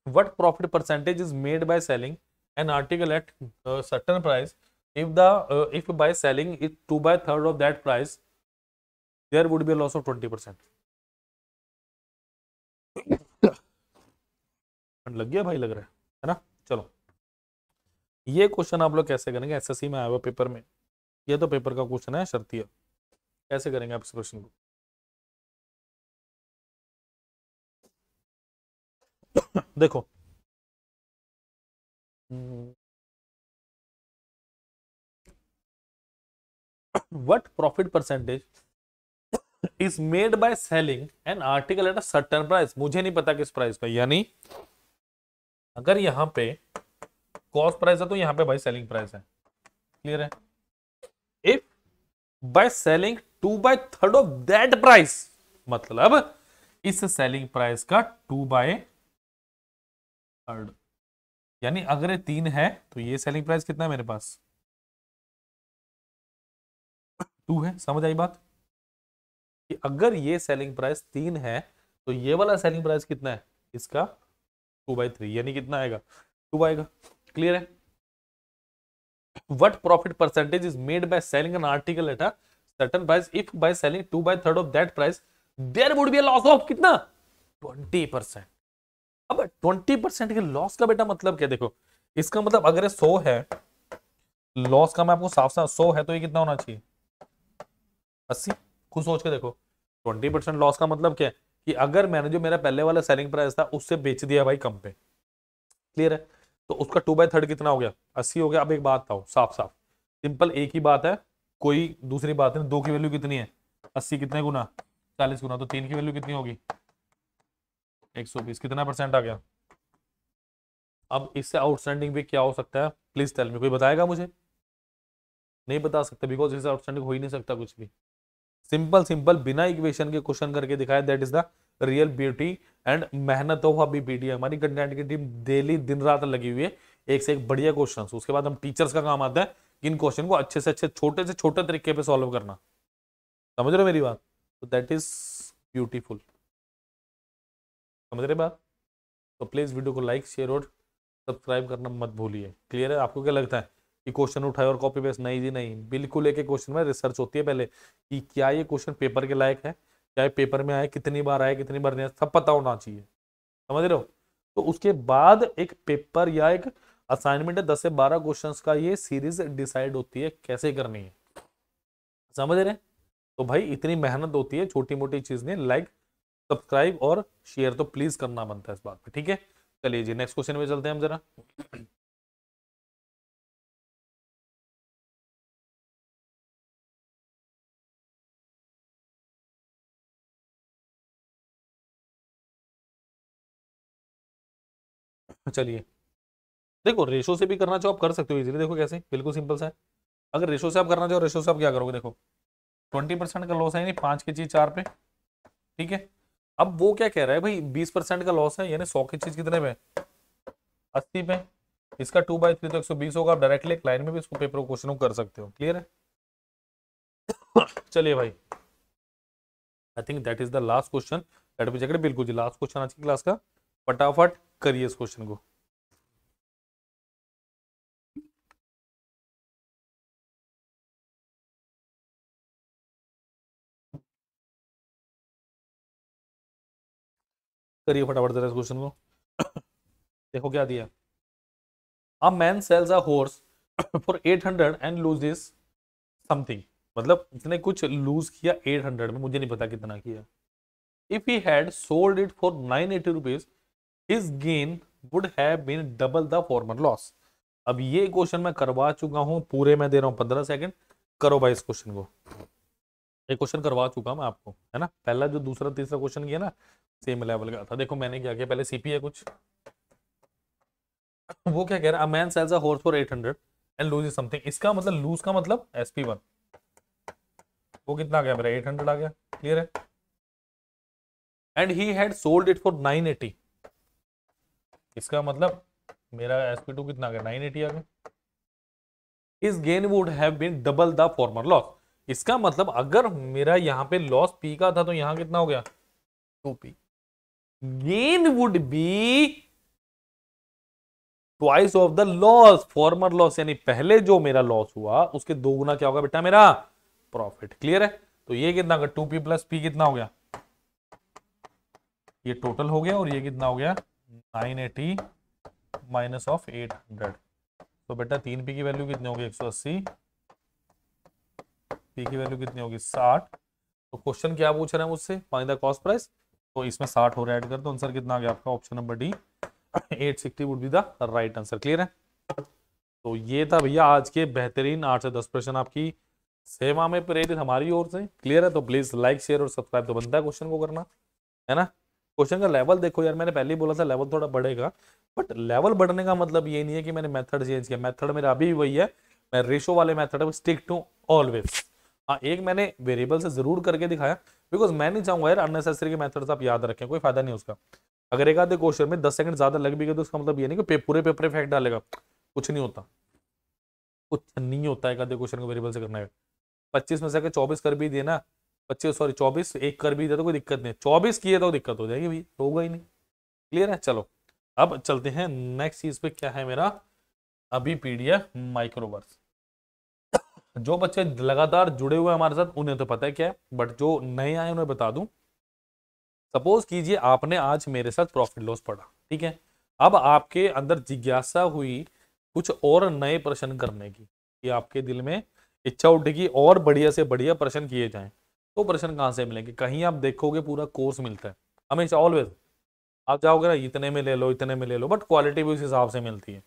what profit percentage is made by selling an article at certain price if by selling it 2/3 of that price there would be a loss of 20%। लग गया भाई, लग रहा है ना। चलो ये क्वेश्चन आप लोग कैसे करेंगे, SSC में आया हुआ पेपर में, ये तो पेपर का क्वेश्चन है शर्तिया, कैसे करेंगे आप इस क्वेश्चन को। देखो what profit percentage is made by selling an article at a certain price, मुझे नहीं पता किस प्राइस पे, यानी अगर यहां पे कॉस्ट प्राइस है तो यहाँ पे भाई सेलिंग प्राइस है। क्लियर है? If by selling 2/3 of that price, मतलब इस सेलिंग प्राइस का 2/3, यानी अगर ये 3 है तो ये सेलिंग प्राइस कितना है मेरे पास, 2 है। समझ आई बात? कि अगर ये सेलिंग प्राइस 3 है तो ये वाला सेलिंग प्राइस कितना है, इसका 2/3, यानी कितना आएगा, 2 आएगा। क्लियर है? What profit percentage is made by selling an article at a certain price? If by selling 2/3 of that price, there would be a loss of कितना, 20%। अब 20% के लॉस का बेटा मतलब क्या, देखो इसका मतलब अगर 100 है लॉस का, मैं आपको साफ साफ 100 है तो ये कितना होना चाहिए, 80। खुद सोच के देखो, 20% लॉस का मतलब क्या है कि अगर मैंने जो मेरा पहले वाला सेलिंग प्राइस था उससे बेच दिया भाई कम पे। क्लियर है? तो उसका 2/3 कितना हो गया, 80 हो गया। अब एक बात था साफ साफ सिंपल, एक ही बात है, कोई दूसरी बात है। 2 की वैल्यू कितनी है, 80 कितने गुना, 40 गुना, तो 3 की वैल्यू कितनी होगी, 120। कितना परसेंट आ गया? अब इससे आउटस्टैंडिंग भी क्या हो सकता है, प्लीज टेल मी, कोई बताएगा मुझे? नहीं बता सकते, बिकॉज इससे आउटस्टैंडिंग हो ही नहीं सकता कुछ भी। सिंपल सिंपल बिना इक्वेशन के क्वेश्चन करके दिखाया, that is the real beauty and मेहनत ऑफ अभी बीटी। हमारी कंटेंट की टीम डेली दिन रात लगी हुई है, एक से एक बढ़िया क्वेश्चंस। उसके बाद हम टीचर्स का काम आता है इन क्वेश्चन को अच्छे से छोटे तरीके पे सॉल्व करना। समझ रहे हो मेरी बात? तो दैट इज ब्यूटीफुल। समझ रहे बात? तो प्लीज वीडियो को लाइक शेयर और सब्सक्राइब करना मत भूलिए। क्लियर है? आपको क्या लगता है कि क्वेश्चन उठाए और कॉपी पेस्ट? नहीं जी नहीं, बिल्कुल एक एक क्वेश्चन में रिसर्च होती है पहले कि क्या ये क्वेश्चन पेपर के लायक है, क्या ये पेपर में आया, कितनी बार आया, कितनी बार नहीं आया, सब पता होना चाहिए। समझ रहे हो? तो उसके बाद एक पेपर या एक असाइनमेंट है 10 से 12 क्वेश्चंस का, ये सीरीज डिसाइड होती है कैसे करनी है। समझ रहे? तो भाई इतनी मेहनत होती है, छोटी मोटी चीज नहीं। लाइक सब्सक्राइब और शेयर तो प्लीज करना बनता है इस बात पे। ठीक है, चलिए जी नेक्स्ट क्वेश्चन में चलते हैं हम जरा। चलिए देखो, रेशो से भी करना चाहो आप कर सकते हो इजीली। देखो कैसे, बिल्कुल सिंपल सा है। अगर रेशो से आप करना चाहो, रेशो से आप क्या करोगे, देखो 20% का लॉस है, यानी 5 की चीज 4 पे। ठीक है, अब वो क्या कह रहा है भाई, 20% का लॉस है, यानी 100 की चीज कितने पे, 80 पे। इसका 2/3 तो 120 होगा। आप डायरेक्टली एक लाइन में भी इसको पेपर क्वेश्चन को कर सकते हो। क्लियर है? चलिए भाई, I think that is the last question. That भी जगह बिल्कुल जी लास्ट क्वेश्चन आज की क्लास का। फटाफट करिए इस क्वेश्चन को। करिए फटाफट जरा इस क्वेश्चन को। देखो क्या दिया, a man sells a horse for 800 and loses something. मतलब इसने कुछ लूज किया 800 में, मुझे नहीं पता कितना किया। If he had sold it for 980 rupees, his gain would have been double the former loss. अब ये क्वेश्चन मैं करवा चुका हूं पूरे, मैं दे रहा हूं 15 सेकंड। करो भाई इस क्वेश्चन को। ये क्वेश्चन करवा चुका मैं आपको, है ना। पहला जो दूसरा तीसरा क्वेश्चन किया ना, सेम लेवल का था। देखो मैंने क्या किया, पहले सीपी है कुछ, वो क्या कह रहा है, a man sells a horse for 800 and lose something. इसका मतलब लूज का मतलब SP1, वो कितना आ गया मेरा, 800 आ गया। क्लियर है? And he had sold it for 980, इसका मतलब मेरा SP2 कितना आ गया, 980 आ गया। His gain would have been double the former loss. इसका मतलब अगर मेरा यहाँ पे लॉस P का था तो यहाँ कितना हो गया, 2P। Gain would be twice of the loss, farmer loss, यानी पहले जो मेरा लॉस हुआ उसके 2 गुना क्या होगा बेटा मेरा प्रॉफिट। क्लियर है? तो ये कितना होगा, 2P + P कितना हो गया, ये टोटल हो गया, और ये कितना हो गया 980 माइनस ऑफ 800। तो बेटा 3P की वैल्यू कितनी होगी, 180, P की वैल्यू कितनी होगी 60। तो क्वेश्चन क्या पूछ रहे हैं मुझसे, फाइंड द कॉस्ट प्राइस। तो इसमें 60 और ऐड कर दो, आंसर कितना आ गया आपका, option number D 860 would be the right answer. Clear है? तो ये था भैया आज के बेहतरीन 8 से 10 प्रश्न आपकी सेवा में प्रेरित हमारी ओर से। क्लियर है? तो प्लीज लाइक शेयर और सब्सक्राइब तो बनता है क्वेश्चन को करना, है ना। क्वेश्चन का लेवल देखो यार, मैंने पहले ही बोला था लेवल थोड़ा बढ़ेगा, बट लेवल बढ़ने का मतलब ये नहीं है कि मैंने मेथड चेंज किया। मेथड मेरा अभी भी वही है, मैं रेशो वाले मेथड में स्टिक टू ऑलवेज। हाँ, एक मैंने वेरिएबल से जरूर करके दिखाया, बिकॉज मैं नहीं चाहूंगा यार अननेसेसरी के मेथड्स आप याद रखें, कोई फायदा नहीं उसका। अगर एक आधे क्वेश्चन में 10 सेकंड ज्यादा लग भी गए तो उसका मतलब ये नहीं कि पूरे पेपर इफेक्ट डालेगा, कुछ नहीं होता, कुछ नहीं होता। एक आधे क्वेश्चन को वेरिएबल से करना है, 25 में से अगर 24 कर भी दिए ना, 25 सॉरी 24 एक कर भी दिया तो कोई दिक्कत नहीं, 24 किए तो दिक्कत हो जाएगी भाई, होगा ही नहीं। क्लियर है? चलो अब चलते हैं नेक्स्ट चीज पे, क्या है मेरा अभी पीडीएफ माइक्रोवर्स। जो बच्चे लगातार जुड़े हुए हैं हमारे साथ उन्हें तो पता है क्या है, बट जो नए आए उन्हें बता दूं। सपोज कीजिए आपने आज मेरे साथ प्रॉफिट लॉस पढ़ा, ठीक है। अब आपके अंदर जिज्ञासा हुई कुछ और नए प्रश्न करने की, कि आपके दिल में इच्छा उठेगी और बढ़िया से बढ़िया प्रश्न किए जाएं। तो प्रश्न कहाँ से मिलेंगे? कहीं आप देखोगे पूरा कोर्स मिलता है हमेशा, ऑलवेज। आप जाओगे ना इतने में ले लो, इतने में ले लो, बट क्वालिटी भी उस हिसाब से मिलती है।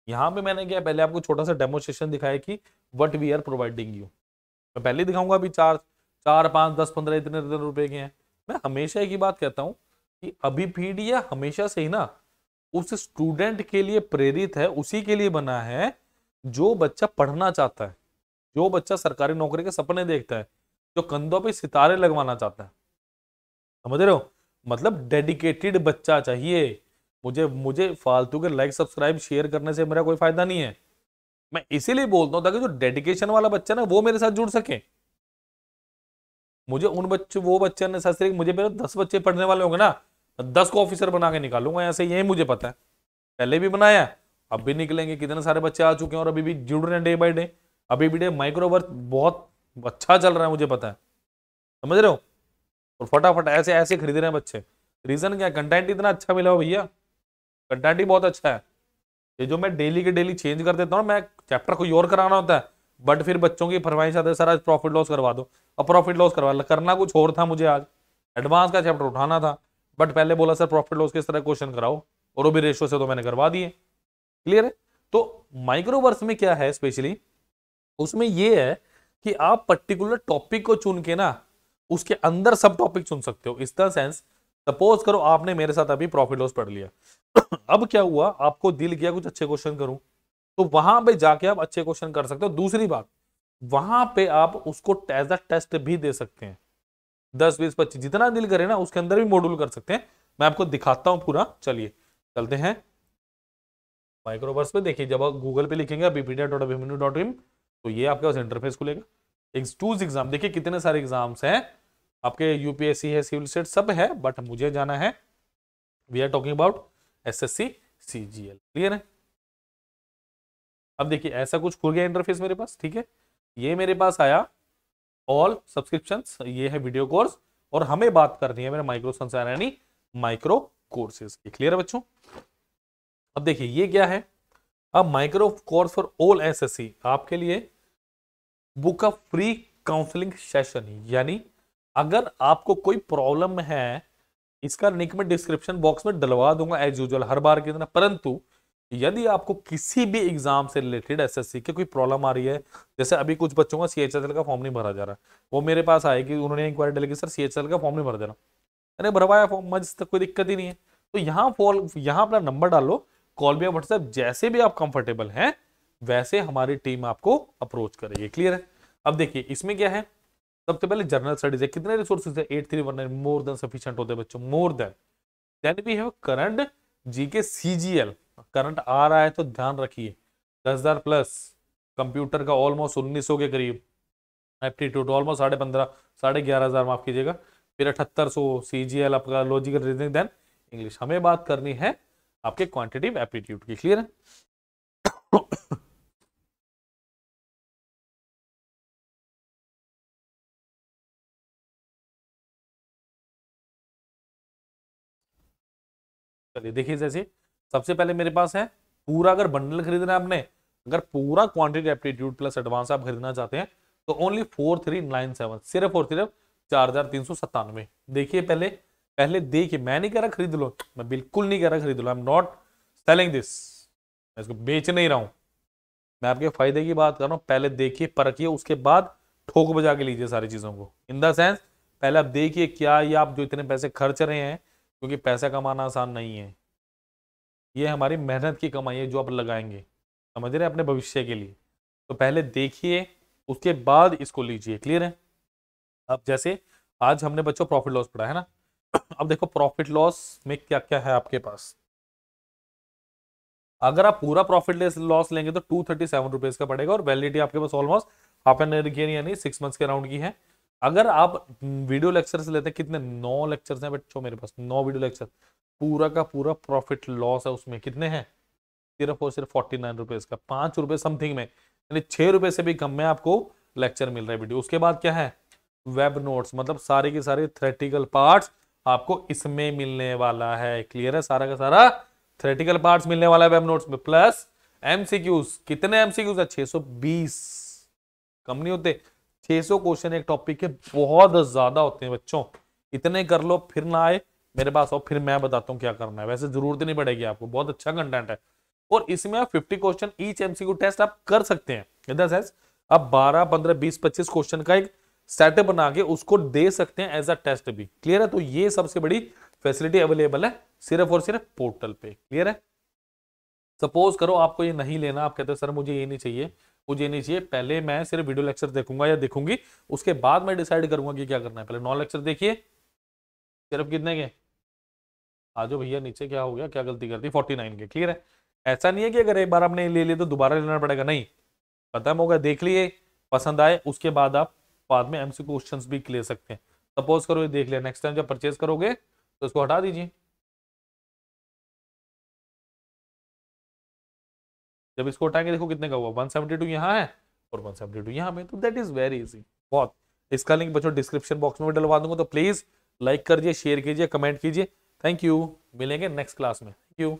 यहाँ पे मैंने क्या पहले आपको छोटा सा डेमोस्ट्रेशन दिखाया कि what we are providing you. मैं पहले दिखाऊंगा अभी 4 4 5 10 15 इतने इतने रुपए के हैं। मैं हमेशा एक ही बात कहता हूँ कि अभी पीडीएफ हमेशा से ही ना उस स्टूडेंट के लिए प्रेरित है, उसी के लिए बना है जो बच्चा पढ़ना चाहता है, जो बच्चा सरकारी नौकरी के सपने देखता है, जो कंधों पे सितारे लगवाना चाहता है। समझ रहे हो? मतलब डेडिकेटेड बच्चा चाहिए। मुझे मुझे फालतू के लाइक सब्सक्राइब शेयर करने से मेरा कोई फायदा नहीं है। मैं इसीलिए बोलता हूं ताकि जो डेडिकेशन वाला बच्चा ना वो मेरे साथ जुड़ सके। मुझे उन बच्चे वो बच्चे नेसेसरी, मुझे मेरे 10 बच्चे पढ़ने वाले होंगे ना, 10 को ऑफिसर बना के निकालूंगा ऐसे, यही मुझे पता है, पहले भी बनाया, अब भी निकलेंगे। कितने सारे बच्चे आ चुके हैं और अभी भी जुड़ रहे हैं डे बाय डे। अभी भी डे माइक्रोवर्स बहुत अच्छा चल रहा है, मुझे पता है। समझ रहे हो? और फटाफट ऐसे ऐसे खरीद रहे हैं बच्चे। रीजन क्या? कंटेंट इतना अच्छा मिला हो भैया, कंटेंट ही बहुत अच्छा है। ये जो मैं डेली के डेली चेंज कर देता हूँ, मैं चैप्टर कोई और कराना होता है, बट फिर बच्चों की फरमाइश आती है सर आज प्रॉफिट लॉस करवा दो। अब प्रॉफिट लॉस करना कुछ और था मुझे, आज एडवांस का चैप्टर उठाना था, बट पहले बोला सर प्रॉफिट लॉस किस तरह क्वेश्चन कराओ, और वो भी रेशो से, तो मैंने करवा दिए। क्लियर है? तो माइक्रोवर्स में क्या है स्पेशली, उसमें ये है कि आप पर्टिकुलर टॉपिक को चुन के ना उसके अंदर सब टॉपिक चुन सकते हो। इस द सेंस सपोज करो आपने मेरे साथ अभी प्रॉफिट लॉस पढ़ लिया, अब क्या हुआ, आपको दिल किया कुछ अच्छे क्वेश्चन करूं, तो वहां पे जाके आप अच्छे क्वेश्चन कर सकते हो। दूसरी बात, वहां पे आप उसको एज अ टेस्ट भी दे सकते हैं, 10 20 25 जितना दिल करे ना उसके अंदर भी मॉड्यूल कर सकते हैं। मैं आपको दिखाता हूं पूरा, चलिए चलते हैं माइक्रोवर्स पे। देखिए जब आप गूगल पे लिखेंगे bpda.abhimanyu.in तो ये आपके पास इंटरफेस खुलेगा। चूज एग्जाम, देखिए कितने सारे एग्जाम्स हैं आपके, यूपीएससी है, सिविल स्टेट सब है, बट मुझे जाना है, we are talking about SSC CGL. Clear है? अब देखिए ऐसा कुछ खुल गया इंटरफेस मेरे पास, ठीक है। ये मेरे पास आया ऑल सब्सक्रिप्शंस, ये है वीडियो कोर्स, और हमें बात करनी है मेरे माइक्रो संसार यानी माइक्रो कोर्सेज की। क्लियर है बच्चों? अब देखिए ये क्या है, अब micro course for all SSC आपके लिए book of free counselling session, यानी अगर आपको कोई प्रॉब्लम है, इसका लिंक मैं डिस्क्रिप्शन बॉक्स में डलवा दूंगा एज यूजुअल हर बार की तरह। परंतु यदि आपको किसी भी एग्जाम से रिलेटेड एसएससी की कोई प्रॉब्लम आ रही है, जैसे अभी कुछ बच्चों का सीएचएसएल का फॉर्म नहीं भरा जा रहा, वो मेरे पास आए कि उन्होंने इंक्वायरी डाली कि सर सीएचएसएल का फॉर्म नहीं भर देना, मैंने भरवाया फॉर्म, मुझ तक कोई दिक्कत ही नहीं है। तो यहाँ अपना नंबर डालो, कॉल भी व्हाट्सएप, जैसे भी आप कंफर्टेबल हैं वैसे हमारी टीम आपको अप्रोच करेगी। क्लियर है? अब देखिए इसमें क्या है, सबसे पहले जर्नल स्टडीज है, कितने रिसोर्सेज है, 8319 मोर देन सफिशिएंट होते हैं बच्चों, more than. Then we have current GK CGL, current आ रहा है तो ध्यान रखिए 10,000 प्लस, कंप्यूटर का ऑलमोस्ट 1900 के करीब, एप्टीट्यूड ऑलमोस्ट 15,500 11,500 माफ कीजिएगा, फिर 7800 सीजीएल आपका लॉजिकल रीजनिंग, देन इंग्लिश। हमें बात करनी है आपके क्वांटिटेटिव एप्टीट्यूड की। क्लियर है? चलिए देखिए, जैसे सबसे पहले मेरे पास है पूरा, अगर बंडल खरीदना है आपने, अगर पूरा क्वांटिटी एप्टीट्यूड प्लस एडवांस आप खरीदना चाहते हैं तो ओनली 4397, सिर्फ और सिर्फ 4,397। देखिए पहले पहले देखिए, मैं नहीं कह रहा खरीद लो, मैं बिल्कुल नहीं कह रहा खरीद लो, I am not selling this, मैं इसको बेच नहीं रहा हूं, मैं आपके फायदे की बात कर रहा हूं। पहले देखिए परखिए, उसके बाद ठोक बजा के लीजिए सारी चीजों को। इन द सेंस पहले आप देखिए क्या ये आप जो इतने पैसे खर्च रहे हैं क्योंकि पैसा कमाना आसान नहीं है, ये हमारी मेहनत की कमाई है जो आप लगाएंगे, समझ रहे हैं, अपने भविष्य के लिए। तो पहले देखिए, उसके बाद इसको लीजिए। क्लियर है? अब जैसे आज हमने बच्चों प्रॉफिट लॉस पढ़ा है ना, अब देखो प्रॉफिट लॉस में क्या क्या है आपके पास। अगर आप पूरा प्रॉफिट लॉस लेंगे तो 237 रुपीज का पड़ेगा, और वैलिडिटी आपके पास ऑलमोस्ट हाफ एन ईयर की यानी 6 मंथ्स के राउंड की है। अगर आप वीडियो लेक्चर से लेते हैं, कितने 9 लेक्चर्स हैं बच्चों मेरे पास, 9 वीडियो लेक्चर, पूरा का पूरा प्रॉफिट लॉस है उसमें, कितने हैं, सिर्फ और सिर्फ 49 रुपीज का, 5 रुपए समथिंग में, यानी 6 रुपए से भी कम में आपको लेक्चर मिल रहा है वीडियो। उसके बाद क्या है, वेब नोट्स, मतलब सारे के सारे थ्योरेटिकल पार्ट्स आपको इसमें मिलने वाला है। क्लियर है? सारा का सारा थ्योरेटिकल पार्ट्स मिलने वाला है वेब नोट्स में, प्लस एमसीक्यूज। कितने एमसीक्यूज है? 620, कम नहीं होते। 600 क्वेश्चन एक टॉपिक के बहुत ज्यादा होते हैं बच्चों, इतने कर लो, फिर ना आए मेरे पास और फिर मैं बताता हूँ क्या करना है। वैसे जरूरत नहीं पड़ेगी आपको, बहुत अच्छा कंटेंट है। और इसमें आप 50 क्वेश्चन ईच एमसीक्यू टेस्ट आप कर सकते हैं, इन द सेंस आप 12, 15, 20, 25 क्वेश्चन का एक सेटअप बना के उसको दे सकते हैं एज अ टेस्ट भी। क्लियर है? तो ये सबसे बड़ी फैसिलिटी अवेलेबल है सिर्फ और सिर्फ पोर्टल पे। क्लियर है? सपोज करो आपको ये नहीं लेना, आप कहते हो सर मुझे ये नहीं चाहिए, मुझे ये नहीं चाहिए, पहले मैं सिर्फ वीडियो लेक्चर देखूंगा या देखूंगी, उसके बाद मैं डिसाइड करूंगा कि क्या करना है। पहले 9 लेक्चर देखिए, सिर्फ कितने के, आ जाओ भैया नीचे, क्या हो गया, क्या गलती कर दी, 49 के। क्लियर है? ऐसा नहीं है कि अगर एक बार आपने ले लिए तो दोबारा लेना पड़ेगा, नहीं, खत्म हो गया, देख लिए, पसंद आए, उसके बाद आप बाद में एमसीक्यू क्वेश्चंस भी ले सकते हैं। सपोज करो ये देख लिया, नेक्स्ट टाइम जब परचेज करोगे तो इसको हटा दीजिए। जब इसको हटाएंगे देखो कितने का हुआ, 172 यहाँ है और 172 यहाँ पे, तो दैट इज वेरी इजी बहुत। इसका लिंक बच्चों डिस्क्रिप्शन बॉक्स में भी डलवा दूंगा, तो प्लीज लाइक करिए, शेयर कीजिए, कमेंट कीजिए। थैंक यू, मिलेंगे नेक्स्ट क्लास में। Thank you.